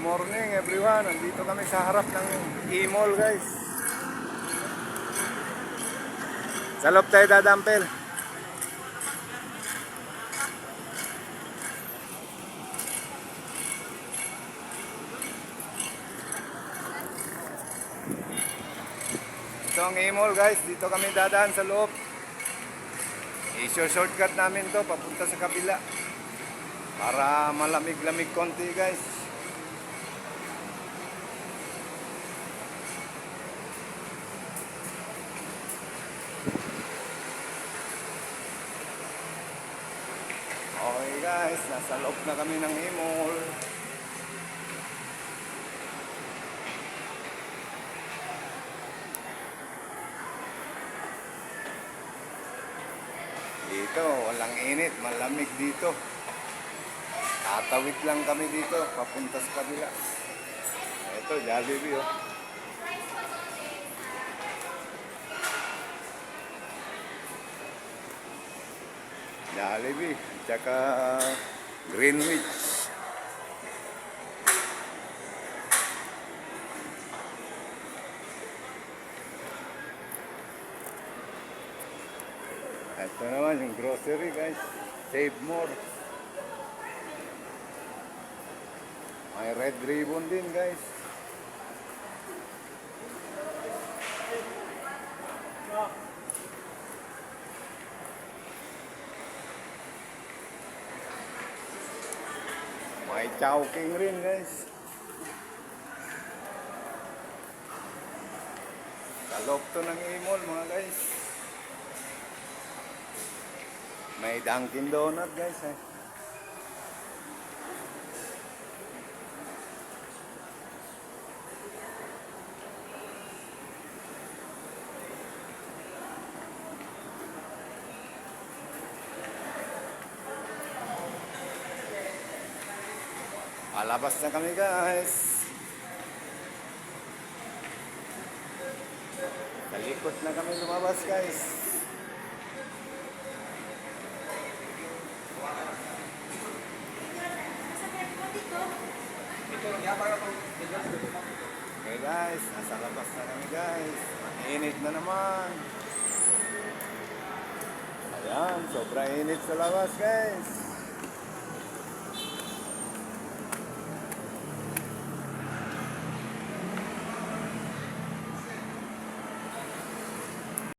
Morning everyone, nandito kami sa harap ng E-Mall guys. Sa loob tayo dadampel. Ito ang E-Mall guys, dito kami dadaan sa loob. I-shortcut namin to papunta sa kabila para malamig-lamig konti guys. Okay guys, nasa loob na kami ng E-Mall. Dito, walang init, malamig dito. Tatawid lang kami dito, papunta sa kabila. Ito, Jollibee oh. Jollibee, tsaka Greenwich. Ito naman yung grocery guys, Save More. May red ribbon din guys. May Chowking rin guys. Sa loob to ng E-Mall mga guys. May Dunkin Donut guys eh. Palabas na kami guys. Talikot na kami lumabas guys. Okay guys, nasa labas na kami guys. Mainit na naman. Ayan, sobrang init sa labas guys.